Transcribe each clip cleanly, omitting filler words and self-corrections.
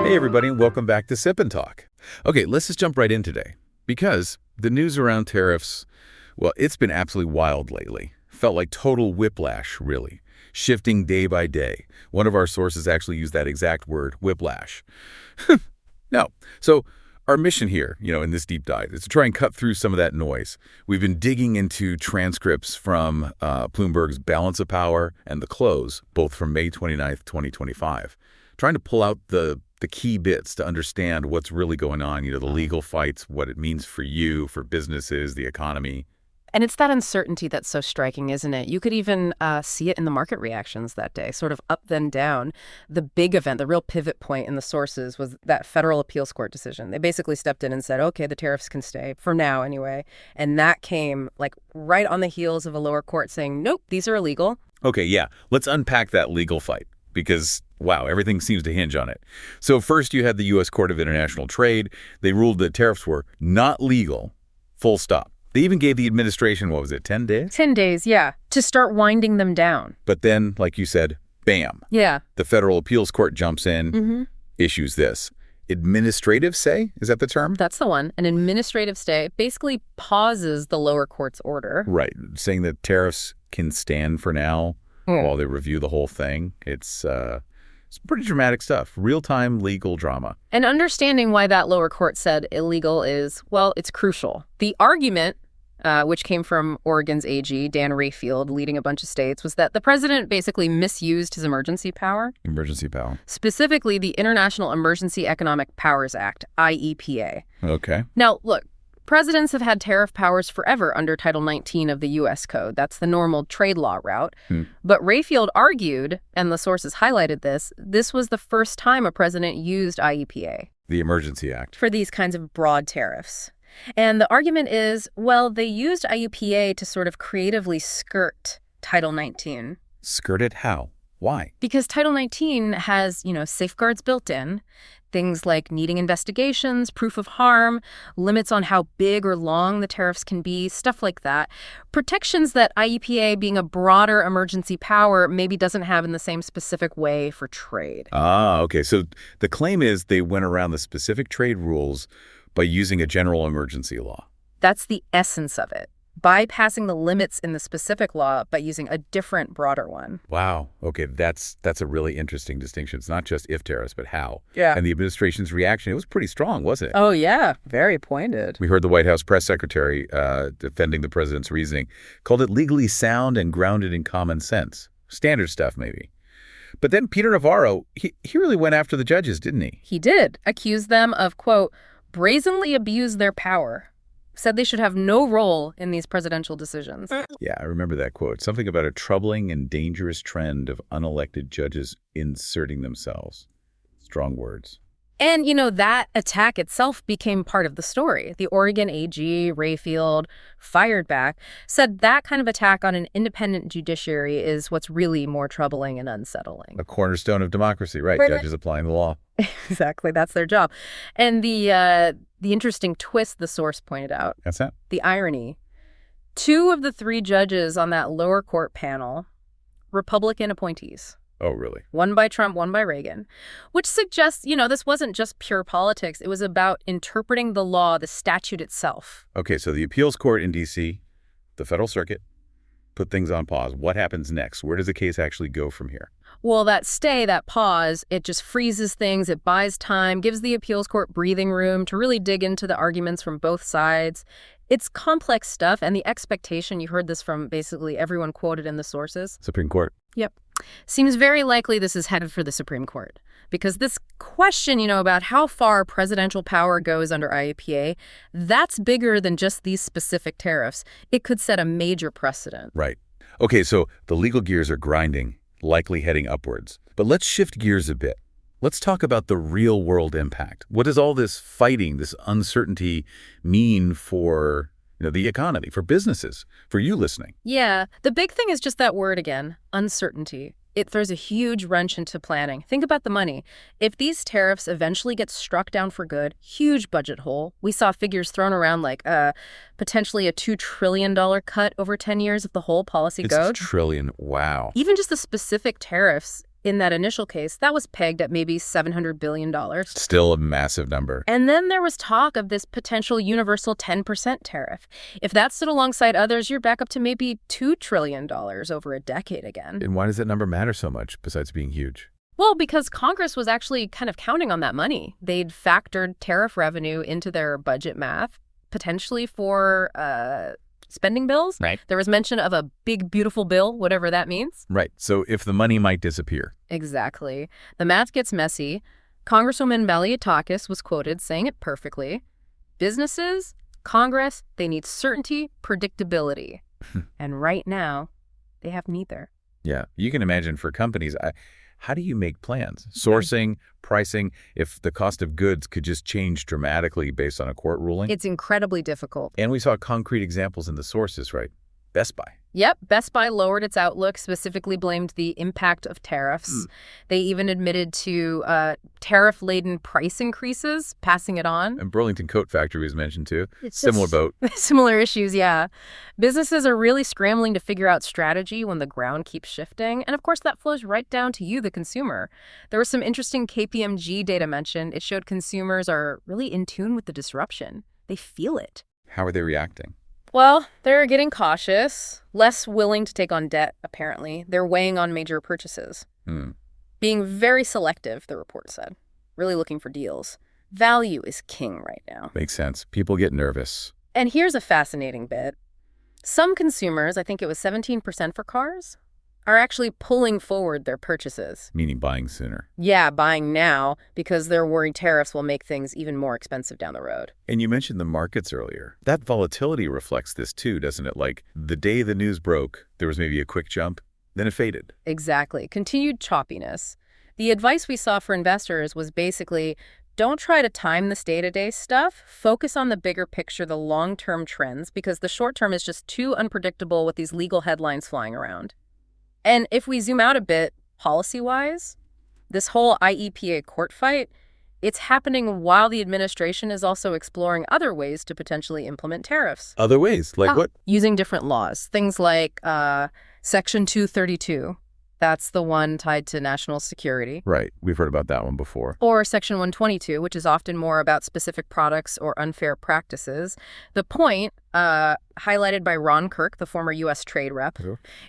Hey everybody, and welcome back to Sip and Talk. Okay, let's just jump right in today. Because the news around tariffs, well, it's been absolutely wild lately. Felt like total whiplash, really. Shifting day by day. One of our sources actually used that exact word, whiplash. No. So our mission here, in this deep dive is to try and cut through some of that noise. We've been digging into transcripts from Bloomberg's Balance of Power and The Close, both from May 29th, 2025. Trying to pull out the key bits to understand what's really going on, the legal fights, what it means for you, for businesses, the economy. And it's that uncertainty that's so striking, isn't it? You could even see it in the market reactions that day, sort of up then down. The big event, the real pivot point in the sources was that federal appeals court decision. They basically stepped in and said, okay, the tariffs can stay, for now anyway. And that came right on the heels of a lower court saying, nope, these are illegal. Okay, yeah, let's unpack that legal fight because, wow, everything seems to hinge on it. So first you had the U.S. Court of International Trade. They ruled that tariffs were not legal, full stop. They even gave the administration, 10 days? 10 days, yeah, to start winding them down. But then, like you said, bam. Yeah. The federal appeals court jumps in, issues this. Administrative stay? Is that the term? That's the one. An administrative stay basically pauses the lower court's order. Right. Saying that tariffs can stand for now while they review the whole thing. It's pretty dramatic stuff. Real-time legal drama. And understanding why that lower court said illegal is, well, it's crucial. The argument, which came from Oregon's AG, Dan Rayfield, leading a bunch of states, was that the president basically misused his emergency power. Emergency power. Specifically, the International Emergency Economic Powers Act, IEPA. Okay. Now, look, presidents have had tariff powers forever under Title 19 of the U.S. Code. That's the normal trade law route. But Rayfield argued, and the sources highlighted this was the first time a president used IEPA. The Emergency Act. For these kinds of broad tariffs. And the argument is, well, they used IEPA to sort of creatively skirt Title 19. Skirt it how? Why? Because Title 19 has, safeguards built in. Things like needing investigations, proof of harm, limits on how big or long the tariffs can be, stuff like that. Protections that IEPA, being a broader emergency power, maybe doesn't have in the same specific way for trade. Ah, okay. So the claim is they went around the specific trade rules by using a general emergency law. That's the essence of it. Bypassing the limits in the specific law by using a different, broader one. Wow. Okay, that's a really interesting distinction. It's not just if tariffs, but how. Yeah. And the administration's reaction, it was pretty strong, wasn't it? Oh, yeah. Very pointed. We heard the White House press secretary defending the president's reasoning, called it legally sound and grounded in common sense. Standard stuff, maybe. But then Peter Navarro, he really went after the judges, didn't he? He did. Accused them of, quote, brazenly abuse their power. Said they should have no role in these presidential decisions. Yeah, I remember that quote. Something about a troubling and dangerous trend of unelected judges inserting themselves. Strong words. And, that attack itself became part of the story. The Oregon AG, Rayfield, fired back, said that kind of attack on an independent judiciary is what's really more troubling and unsettling. A cornerstone of democracy, right? Judges applying the law. Exactly. That's their job. And the interesting twist the source pointed out. That's that? The irony. 2 of the 3 judges on that lower court panel, Republican appointees. Oh, really? One by Trump, one by Reagan, which suggests, this wasn't just pure politics. It was about interpreting the law, the statute itself. Okay, so the appeals court in D.C., the federal circuit, put things on pause. What happens next? Where does the case actually go from here? Well, that stay, that pause, it just freezes things. It buys time, gives the appeals court breathing room to really dig into the arguments from both sides. It's complex stuff, and the expectation, you heard this from basically everyone quoted in the sources. Supreme Court. Yep. Seems very likely this is headed for the Supreme Court. Because this question, about how far presidential power goes under IEPA, that's bigger than just these specific tariffs. It could set a major precedent. Right. Okay, so the legal gears are grinding, likely heading upwards. But let's shift gears a bit. Let's talk about the real-world impact. What does all this fighting, this uncertainty mean for the economy, for businesses, for you listening? Yeah, the big thing is just that word again, uncertainty. It throws a huge wrench into planning. Think about the money. If these tariffs eventually get struck down for good, huge budget hole. We saw figures thrown around like potentially a $2 trillion cut over 10 years if the whole policy goes. It's a trillion. Wow. Even just the specific tariffs, in that initial case, that was pegged at maybe $700 billion. Still a massive number. And then there was talk of this potential universal 10% tariff. If that stood alongside others, you're back up to maybe $2 trillion over a decade again. And why does that number matter so much, besides being huge? Well, because Congress was actually kind of counting on that money. They'd factored tariff revenue into their budget math, potentially for spending bills. Right. There was mention of a big, beautiful bill, whatever that means. Right. So if the money might disappear. Exactly. The math gets messy. Congresswoman Malliotakis was quoted saying it perfectly. Businesses, Congress, they need certainty, predictability. And right now, they have neither. Yeah. You can imagine for companies, how do you make plans? Sourcing, pricing, if the cost of goods could just change dramatically based on a court ruling? It's incredibly difficult. And we saw concrete examples in the sources, right? Best Buy. Yep, Best Buy lowered its outlook, specifically blamed the impact of tariffs. They even admitted to tariff-laden price increases, passing it on. And Burlington Coat Factory was mentioned too. Similar boat. Similar issues, yeah. Businesses are really scrambling to figure out strategy when the ground keeps shifting. And of course, that flows right down to you, the consumer. There was some interesting KPMG data mentioned. It showed consumers are really in tune with the disruption. They feel it. How are they reacting? Well, they're getting cautious, less willing to take on debt, apparently. They're weighing on major purchases. Being very selective, the report said. Really looking for deals. Value is king right now. Makes sense. People get nervous. And here's a fascinating bit. Some consumers, I think it was 17% for cars, are actually pulling forward their purchases. Meaning buying sooner. Yeah, buying now because they're worried tariffs will make things even more expensive down the road. And you mentioned the markets earlier. That volatility reflects this too, doesn't it? Like the day the news broke, there was maybe a quick jump, then it faded. Exactly. Continued choppiness. The advice we saw for investors was basically, don't try to time this day-to-day stuff. Focus on the bigger picture, the long-term trends, because the short term is just too unpredictable with these legal headlines flying around. And if we zoom out a bit, policy-wise, this whole IEPA court fight, it's happening while the administration is also exploring other ways to potentially implement tariffs. Other ways? Like what? Using different laws. Things like Section 232. That's the one tied to national security. Right. We've heard about that one before. Or Section 122, which is often more about specific products or unfair practices. The point, highlighted by Ron Kirk, the former U.S. trade rep,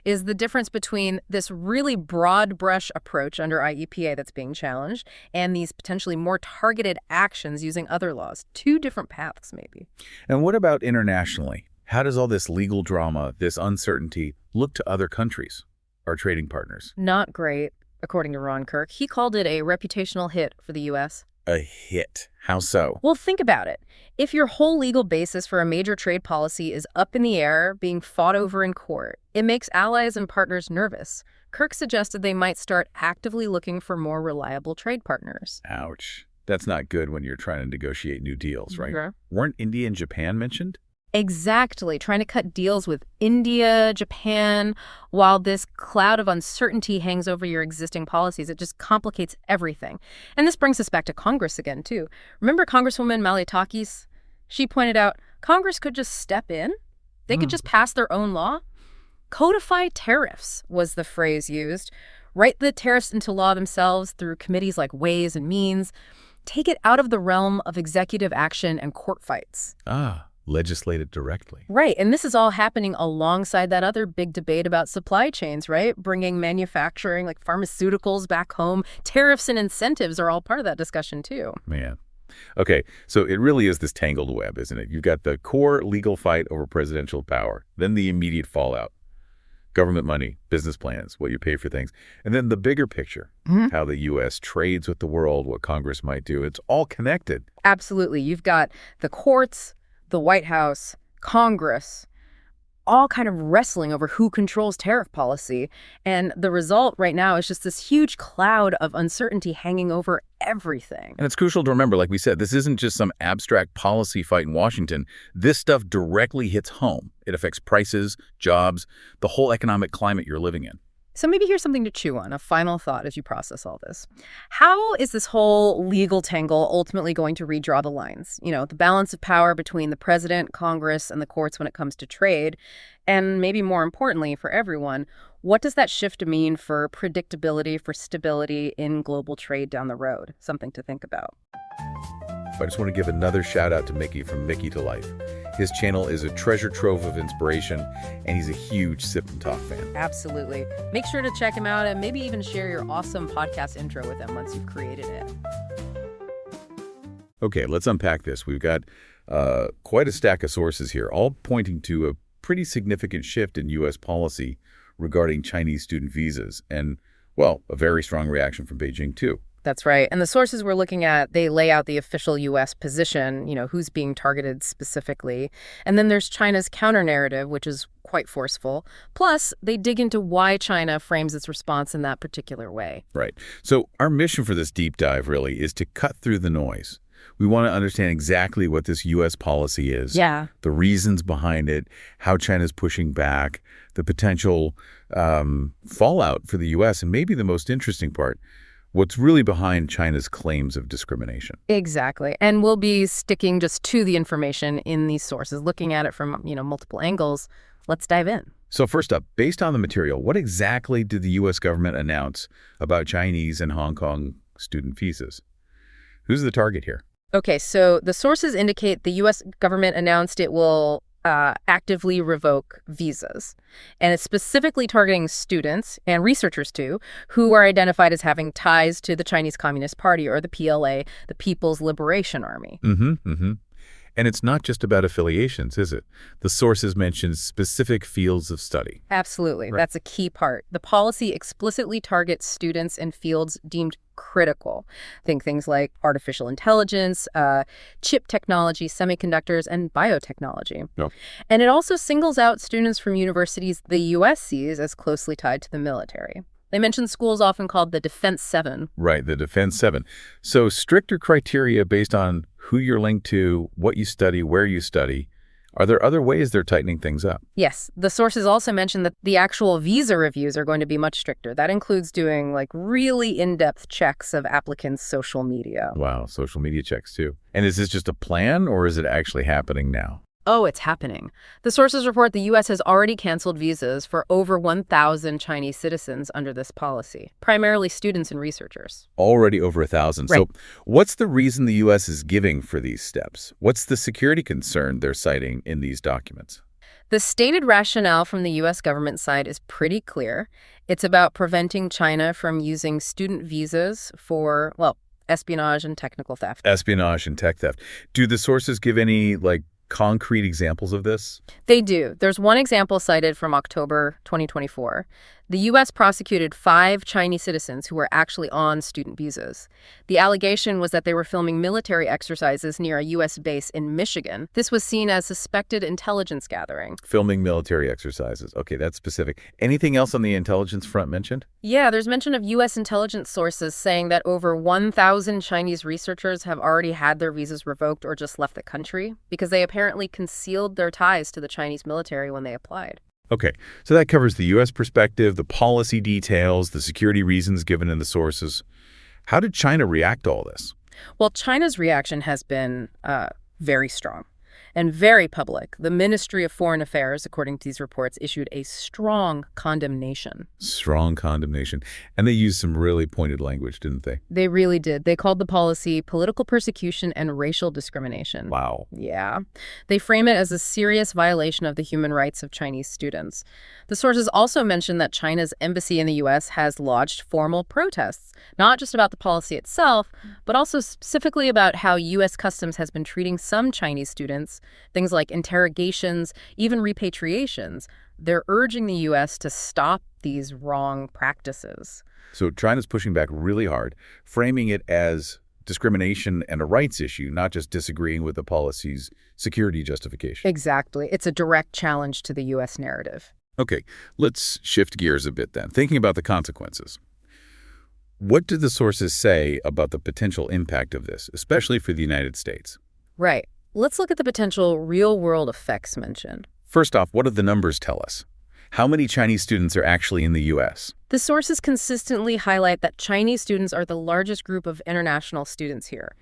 is the difference between this really broad brush approach under IEPA that's being challenged and these potentially more targeted actions using other laws. Two different paths, maybe. And what about internationally? How does all this legal drama, this uncertainty, look to other countries? Our trading partners? Not great, according to Ron Kirk. He called it a reputational hit for the U.S. A hit? How so? Well, think about it. If your whole legal basis for a major trade policy is up in the air, being fought over in court, it makes allies and partners nervous. Kirk suggested they might start actively looking for more reliable trade partners. Ouch. That's not good when you're trying to negotiate new deals, right? Yeah. Weren't India and Japan mentioned? Exactly. Trying to cut deals with India, Japan, while this cloud of uncertainty hangs over your existing policies. It just complicates everything. And this brings us back to Congress again, too. Remember Congresswoman Malliotakis? She pointed out Congress could just step in. They could just pass their own law. Codify tariffs was the phrase used. Write the tariffs into law themselves through committees like Ways and Means. Take it out of the realm of executive action and court fights. Legislate it directly. Right. And this is all happening alongside that other big debate about supply chains, right? Bringing manufacturing like pharmaceuticals back home. Tariffs and incentives are all part of that discussion, too. Man. Okay, so it really is this tangled web, isn't it? You've got the core legal fight over presidential power, then the immediate fallout. Government money, business plans, what you pay for things. And then the bigger picture, how the U.S. trades with the world, what Congress might do. It's all connected. Absolutely. You've got the courts, the White House, Congress, all kind of wrestling over who controls tariff policy. And the result right now is just this huge cloud of uncertainty hanging over everything. And it's crucial to remember, like we said, this isn't just some abstract policy fight in Washington. This stuff directly hits home. It affects prices, jobs, the whole economic climate you're living in. So maybe here's something to chew on, a final thought as you process all this. How is this whole legal tangle ultimately going to redraw the lines? The balance of power between the president, Congress, and the courts when it comes to trade. And maybe more importantly for everyone, what does that shift mean for predictability, for stability in global trade down the road? Something to think about. I just want to give another shout out to Micky from Mickytolife. His channel is a treasure trove of inspiration, and he's a huge Sip&Talk fan. Absolutely. Make sure to check him out and maybe even share your awesome podcast intro with him once you've created it. Okay, let's unpack this. We've got quite a stack of sources here, all pointing to a pretty significant shift in U.S. policy regarding Chinese student visas and, well, a very strong reaction from Beijing, too. That's right. And the sources we're looking at, they lay out the official U.S. position, who's being targeted specifically. And then there's China's counter-narrative, which is quite forceful. Plus, they dig into why China frames its response in that particular way. Right. So our mission for this deep dive really is to cut through the noise. We want to understand exactly what this U.S. policy is, the reasons behind it, how China's pushing back, the potential fallout for the U.S., and maybe the most interesting part, what's really behind China's claims of discrimination. Exactly. And we'll be sticking just to the information in these sources, looking at it from, multiple angles. Let's dive in. So first up, based on the material, what exactly did the U.S. government announce about Chinese and Hong Kong student visas? Who's the target here? Okay, so the sources indicate the U.S. government announced it will actively revoke visas. And it's specifically targeting students and researchers, too, who are identified as having ties to the Chinese Communist Party or the PLA, the People's Liberation Army. And it's not just about affiliations, is it? The sources mention specific fields of study. Absolutely. Right. That's a key part. The policy explicitly targets students in fields deemed critical. Think things like artificial intelligence, chip technology, semiconductors, and biotechnology. And it also singles out students from universities the U.S. sees as closely tied to the military. They mention schools often called the Defense 7. Right, the Defense 7. So stricter criteria based on who you're linked to, what you study, where you study. Are there other ways they're tightening things up? Yes. The sources also mention that the actual visa reviews are going to be much stricter. That includes doing really in-depth checks of applicants' social media. Wow, social media checks too. And is this just a plan or is it actually happening now? Oh, it's happening. The sources report the U.S. has already canceled visas for over 1,000 Chinese citizens under this policy, primarily students and researchers. Already over 1,000. Right. So what's the reason the U.S. is giving for these steps? What's the security concern they're citing in these documents? The stated rationale from the U.S. government side is pretty clear. It's about preventing China from using student visas for, espionage and technical theft. Espionage and tech theft. Do the sources give any, concrete examples of this? They do. There's one example cited from October 2024. The U.S. prosecuted 5 Chinese citizens who were actually on student visas. The allegation was that they were filming military exercises near a U.S. base in Michigan. This was seen as suspected intelligence gathering. Filming military exercises. Okay, that's specific. Anything else on the intelligence front mentioned? Yeah, there's mention of U.S. intelligence sources saying that over 1,000 Chinese researchers have already had their visas revoked or just left the country because they apparently concealed their ties to the Chinese military when they applied. Okay, so that covers the U.S. perspective, the policy details, the security reasons given in the sources. How did China react to all this? Well, China's reaction has been very strong and very public. The Ministry of Foreign Affairs, according to these reports, issued a strong condemnation. Strong condemnation. And they used some really pointed language, didn't they? They really did. They called the policy political persecution and racial discrimination. Wow. Yeah. They frame it as a serious violation of the human rights of Chinese students. The sources also mention that China's embassy in the U.S. has lodged formal protests, not just about the policy itself, but also specifically about how U.S. Customs has been treating some Chinese students, things like interrogations, even repatriations. They're urging the U.S. to stop these wrong practices. So China's pushing back really hard, framing it as discrimination and a rights issue, not just disagreeing with the policy's security justification. Exactly. It's a direct challenge to the U.S. narrative. Okay, let's shift gears a bit then, thinking about the consequences. What did the sources say about the potential impact of this, especially for the United States? Right. Let's look at the potential real-world effects mentioned. First off, what do the numbers tell us? How many Chinese students are actually in the U.S.? The sources consistently highlight that Chinese students are the largest group of international students here.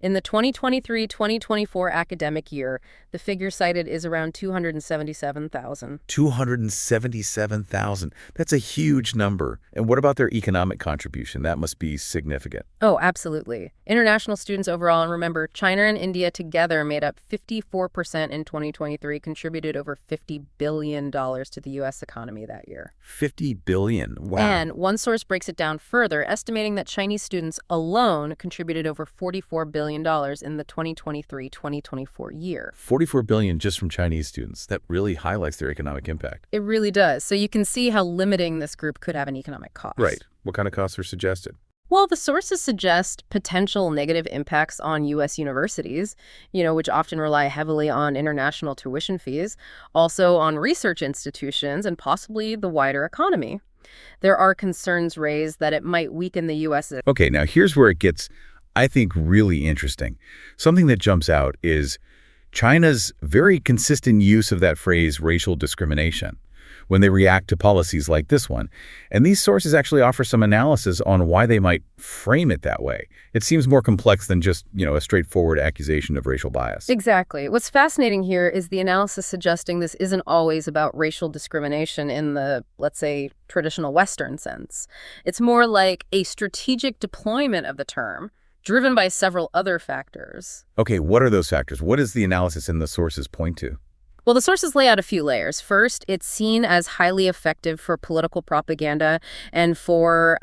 In the 2023-2024 academic year, the figure cited is around 277,000. 277,000. That's a huge number. And what about their economic contribution? That must be significant. Oh, absolutely. International students overall, and remember, China and India together made up 54% in 2023, contributed over $50 billion to the U.S. economy that year. $50 billion. Wow. And one source breaks it down further, estimating that Chinese students alone contributed over $44 billion in the 2023-2024 year. $44 billion just from Chinese students. That really highlights their economic impact. It really does. So you can see how limiting this group could have an economic cost. Right. What kind of costs are suggested? Well, the sources suggest potential negative impacts on U.S. universities, which often rely heavily on international tuition fees, also on research institutions, and possibly the wider economy. There are concerns raised that it might weaken the U.S. Okay, now here's where it gets, I think, really interesting. Something that jumps out is China's very consistent use of that phrase racial discrimination when they react to policies like this one. And these sources actually offer some analysis on why they might frame it that way. It seems more complex than just, a straightforward accusation of racial bias. Exactly. What's fascinating here is the analysis suggesting this isn't always about racial discrimination in the, let's say, traditional Western sense. It's more like a strategic deployment of the term, driven by several other factors. Okay, what are those factors? What does the analysis and the sources point to? Well, the sources lay out a few layers. First, it's seen as highly effective for political propaganda and for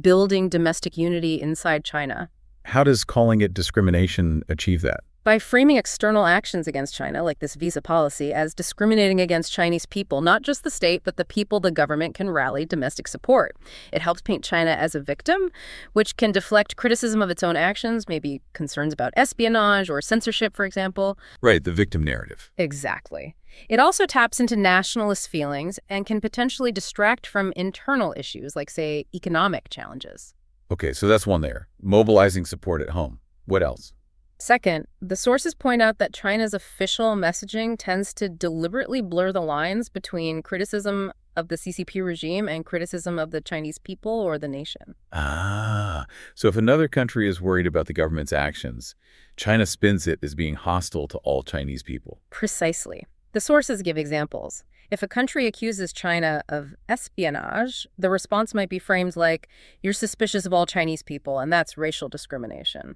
building domestic unity inside China. How does calling it discrimination achieve that? By framing external actions against China, like this visa policy, as discriminating against Chinese people, not just the state, but the people the government can rally domestic support. It helps paint China as a victim, which can deflect criticism of its own actions, maybe concerns about espionage or censorship, for example. Right, the victim narrative. Exactly. It also taps into nationalist feelings and can potentially distract from internal issues, like, say, economic challenges. Okay, so that's one layer. Mobilizing support at home. What else? Second, the sources point out that China's official messaging tends to deliberately blur the lines between criticism of the CCP regime and criticism of the Chinese people or the nation. So if another country is worried about the government's actions, China spins it as being hostile to all Chinese people. Precisely. The sources give examples. If a country accuses China of espionage, the response might be framed like, you're suspicious of all Chinese people, and that's racial discrimination.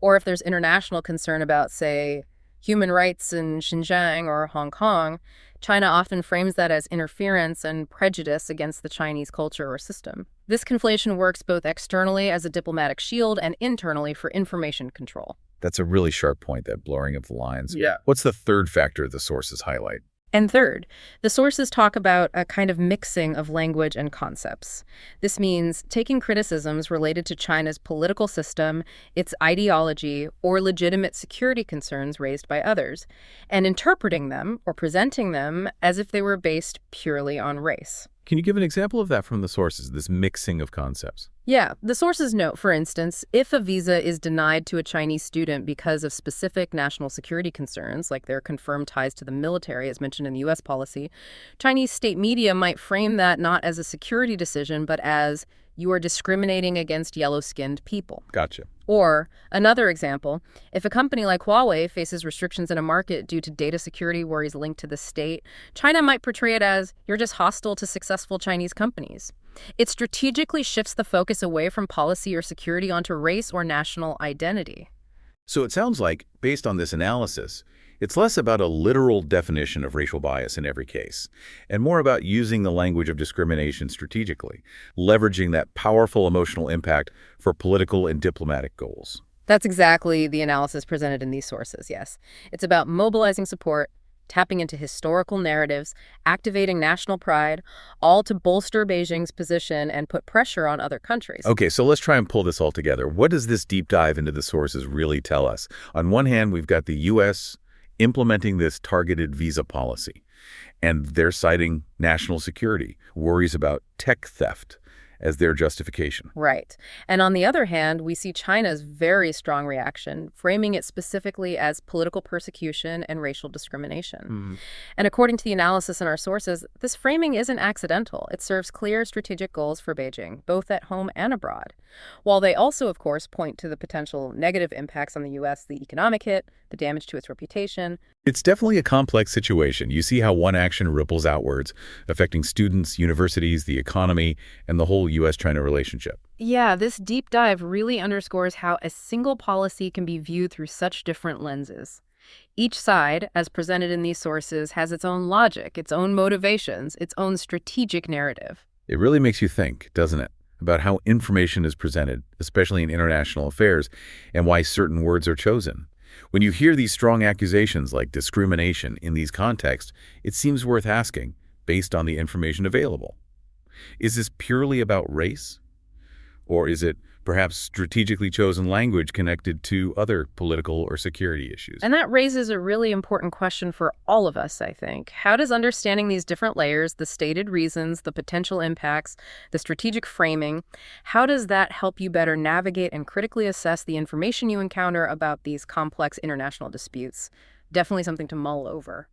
Or if there's international concern about, say, human rights in Xinjiang or Hong Kong, China often frames that as interference and prejudice against the Chinese culture or system. This conflation works both externally as a diplomatic shield and internally for information control. That's a really sharp point, that blurring of the lines. Yeah. What's the third factor the sources highlight? And third, the sources talk about a kind of mixing of language and concepts. This means taking criticisms related to China's political system, its ideology, or legitimate security concerns raised by others, and interpreting them or presenting them as if they were based purely on race. Can you give an example of that from the sources, this mixing of concepts? Yeah, the sources note, for instance, if a visa is denied to a Chinese student because of specific national security concerns, like their confirmed ties to the military, as mentioned in the U.S. policy, Chinese state media might frame that not as a security decision, but as you are discriminating against yellow-skinned people. Gotcha. Or, another example, if a company like Huawei faces restrictions in a market due to data security worries linked to the state, China might portray it as, you're just hostile to successful Chinese companies. It strategically shifts the focus away from policy or security onto race or national identity. So it sounds like, based on this analysis, it's less about a literal definition of racial bias in every case, and more about using the language of discrimination strategically, leveraging that powerful emotional impact for political and diplomatic goals. That's exactly the analysis presented in these sources, yes. It's about mobilizing support, tapping into historical narratives, activating national pride, all to bolster Beijing's position and put pressure on other countries. Okay, so let's try and pull this all together. What does this deep dive into the sources really tell us? On one hand, we've got the U.S. implementing this targeted visa policy, and they're citing national security, worries about tech theft, as their justification. Right. And on the other hand, we see China's very strong reaction, framing it specifically as political persecution and racial discrimination. And according to the analysis in our sources, this framing isn't accidental. It serves clear strategic goals for Beijing, both at home and abroad. While they also, of course, point to the potential negative impacts on the U.S., the economic hit, the damage to its reputation. It's definitely a complex situation. You see how one action ripples outwards, affecting students, universities, the economy, and the whole U.S.-China relationship. Yeah, this deep dive really underscores how a single policy can be viewed through such different lenses. Each side, as presented in these sources, has its own logic, its own motivations, its own strategic narrative. It really makes you think, doesn't it, about how information is presented, especially in international affairs, and why certain words are chosen. When you hear these strong accusations like discrimination in these contexts, it seems worth asking, based on the information available. Is this purely about race? Or is it perhaps strategically chosen language connected to other political or security issues? And that raises a really important question for all of us, I think. How does understanding these different layers, the stated reasons, the potential impacts, the strategic framing, how does that help you better navigate and critically assess the information you encounter about these complex international disputes? Definitely something to mull over.